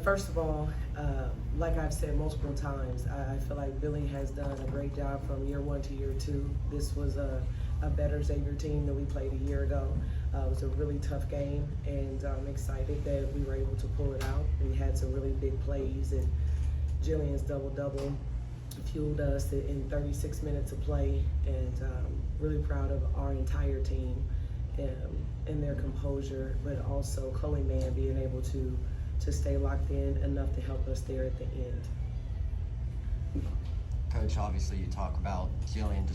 First of all, like I've said multiple times, I feel like Billy has done a great job from year one to year two. This was a better Xavier team than we played a year ago. It was a really tough game, and I'm excited that we were able to pull it out. We had some really big plays, and Jillian's double-double fueled us in 36 minutes of play, and really proud of our entire team and their composure, but also Chloe Mann being able to stay locked in enough to help us there at the end. Coach, obviously you talk about Jillian,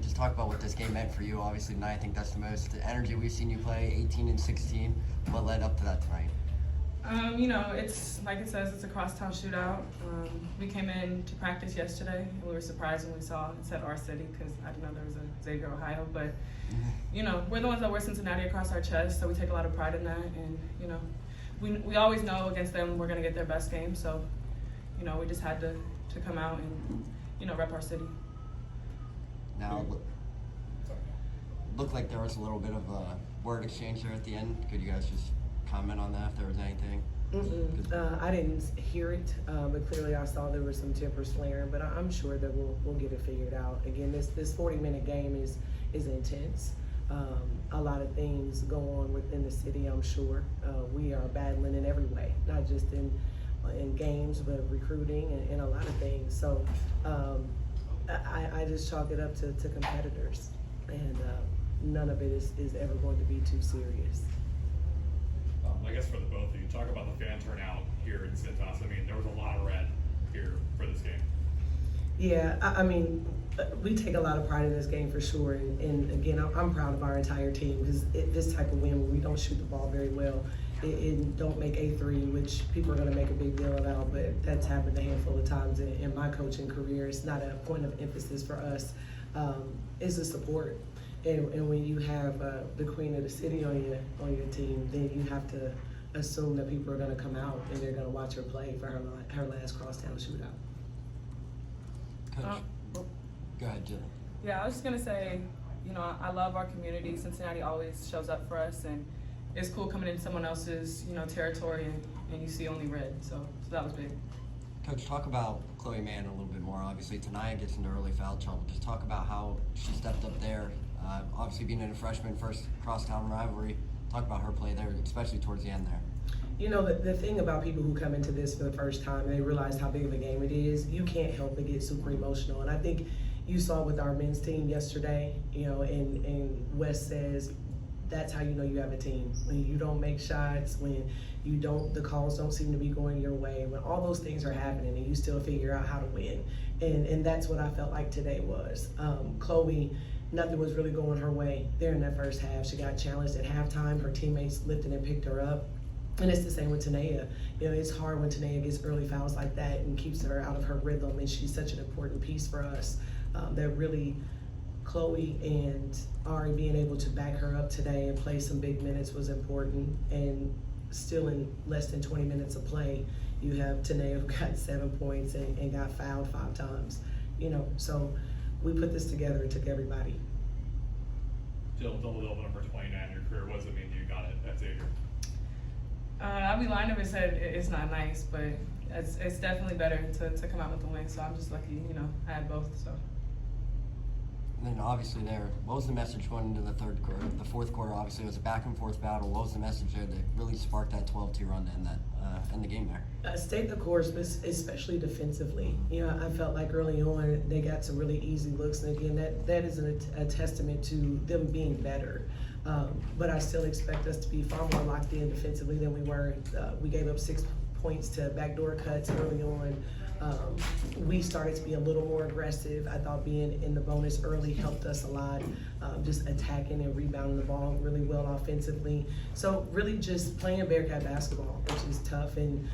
just talk about what this game meant for you. Obviously tonight, I think that's the most energy we've seen you play, 18 and 16. What led up to that tonight? It's like it says, it's a crosstown shootout. We came in to practice yesterday, and we were surprised when we saw it said our city, because I didn't know there was a Xavier, Ohio. But we're the ones that wear Cincinnati across our chest, so we take a lot of pride in that. And we always know against them we're going to get their best game. So we just had to come out and rep our city. Now, looked like there was a little bit of a word exchange there at the end. Could you guys just comment on that if there was anything? I didn't hear it, but clearly I saw there was some tempers flaring. But I'm sure that we'll get it figured out. Again, this 40-minute game is intense. A lot of things go on within the city. I'm sure we are battling in every way, not just in games, but recruiting and a lot of things. So I just chalk it up to competitors, and none of it is ever going to be too serious. I guess for the both of you, talk about the fan turnout here in Cincinnati. I mean, there was a lot of red here for this game. Yeah, I mean, we take a lot of pride in this game for sure. And again, I'm proud of our entire team, because this type of win where we don't shoot the ball very well, it don't make A3, which people are going to make a big deal about, but that's happened a handful of times in my coaching career. It's not a point of emphasis for us. It's the support. And when you have the queen of the city on your team, then you have to assume that people are going to come out and they're going to watch her play for her last crosstown shootout. Coach, go ahead, Jill. Yeah, I was just gonna say, I love our community. Cincinnati always shows up for us, and it's cool coming into someone else's, territory and you see only red. So that was big. Coach, talk about Chloe Mann a little bit more. Obviously tonight gets into early foul trouble. Just talk about how she stepped up there. Obviously being a freshman, first crosstown rivalry. Talk about her play there, especially towards the end there. The thing about people who come into this for the first time and they realize how big of a game it is, you can't help but get super emotional. And I think you saw with our men's team yesterday, and Wes says that's how you know you have a team. When you don't make shots, when the calls don't seem to be going your way, when all those things are happening and you still figure out how to win. And that's what I felt like today was. Chloe, nothing was really going her way there in that first half. She got challenged at halftime. Her teammates lifted and picked her up. And it's the same with Tanea. It's hard when Tanea gets early fouls like that and keeps her out of her rhythm, and she's such an important piece for us. That really, Chloe and Ari being able to back her up today and play some big minutes was important. And still in less than 20 minutes of play, you have Tanea who got 7 points and got fouled 5 times. So we put this together. It took everybody. Jill, double-double number 29 in your career. What does it mean you got it at Xavier? I'll be lying if I said it's not nice, but it's definitely better to come out with the win. So I'm just lucky, I had both. So. And then obviously there, what was the message going into the fourth quarter? Obviously it was a back and forth battle. What was the message there that really sparked that 12-2 run to end the game there? Stay the course, but especially defensively. I felt like early on they got some really easy looks, and again, that is a testament to them being better. But I still expect us to be far more locked in defensively than we were. We gave up 6 points to backdoor cuts early on. We started to be a little more aggressive. I thought being in the bonus early helped us a lot, just attacking and rebounding the ball really well offensively. So really just playing Bearcat basketball, which is tough and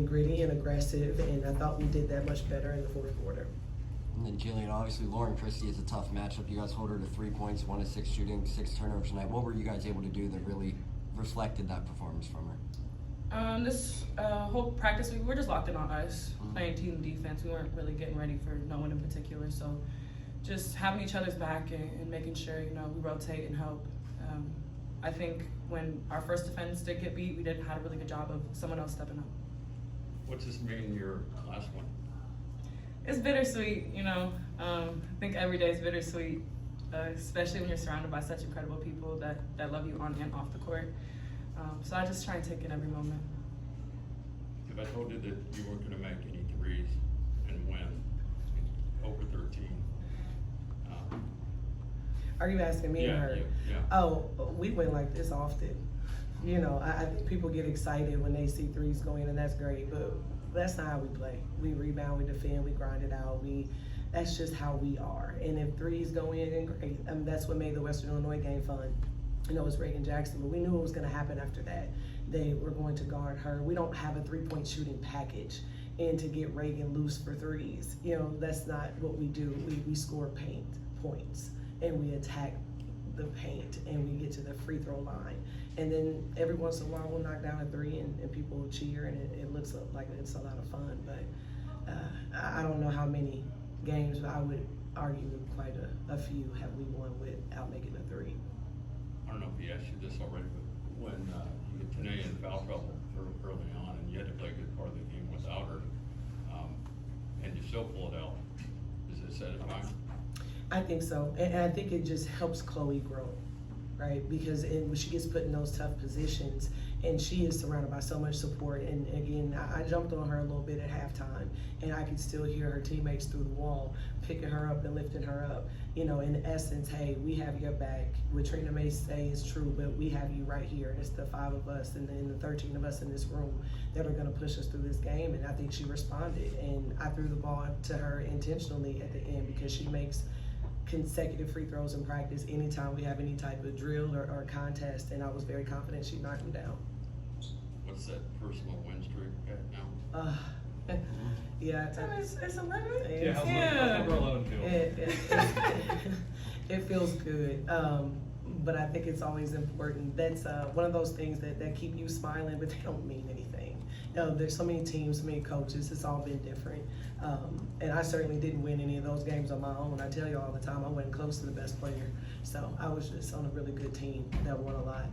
gritty and aggressive, and I thought we did that much better in the fourth quarter. And then Jillian, obviously Lauren Christie is a tough matchup. You guys hold her to 3 points, 1 of 6 shooting, 6 turnovers tonight. What were you guys able to do that really reflected that performance from her? This whole practice week, we're just locked in on us, playing team defense. We weren't really getting ready for no one in particular. So just having each other's back and making sure, we rotate and help. I think when our first defense did get beat, we had a really good job of someone else stepping up. What's this mean your last one? It's bittersweet, you know. I think every day is bittersweet, especially when you're surrounded by such incredible people that love you on and off the court. So I just try and take in every moment. If I told you that you weren't going to make any threes and win over 13, Are you asking me or her? Yeah. Oh, we win like this often. You know, I think people get excited when they see threes go in, and that's great, but that's not how we play. We rebound, we defend, we grind it out. That's just how we are. And if threes go in, then great. I mean, that's what made the Western Illinois game fun. You know, it was Reagan Jackson, but we knew what was going to happen after that. They were going to guard her. We don't have a three-point shooting package and to get Reagan loose for threes. You know, that's not what we do. We score paint points and we attack the paint and we get to the free throw line. And then every once in a while we'll knock down a three and people will cheer and it looks like it's a lot of fun. But I don't know how many games, but I would argue quite a few have we won without making a three. I don't know if he asked you this already, but when you get Tanae in foul trouble early on and you had to play a good part of the game without her, and you still pull it out, is it satisfying? I think so, and I think it just helps Chloe grow, right? Because when she gets put in those tough positions, and she is surrounded by so much support, and again, I jumped on her a little bit at halftime, and I could still hear her teammates through the wall picking her up and lifting her up. You know, in essence, hey, we have your back. What Trina may say is true, but we have you right here. And it's the 5 of us and then the 13 of us in this room that are going to push us through this game. And I think she responded, and I threw the ball to her intentionally at the end because she makes consecutive free throws in practice anytime we have any type of drill or contest, and I was very confident she'd knock them down. What's that personal win streak at now? Yeah, It's 11. Yeah, how's number 11 feel? It feels good, but I think it's always important. That's one of those things that keep you smiling, but they don't mean anything. You know, there's so many teams, so many coaches. It's all been different, and I certainly didn't win any of those games on my own. I tell you all the time, I wasn't close to the best player, so I was just on a really good team that won a lot.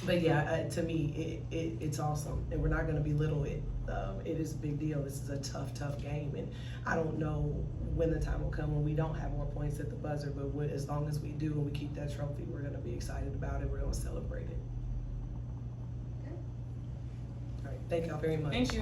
But yeah, to me, it's awesome, and we're not going to belittle it. It is a big deal. This is a tough game, and I don't know when the time will come when we don't have more points at the buzzer, but as long as we do and we keep that trophy, we're going to be excited about it. We're going to celebrate it. All right, thank y'all very much. Thank you.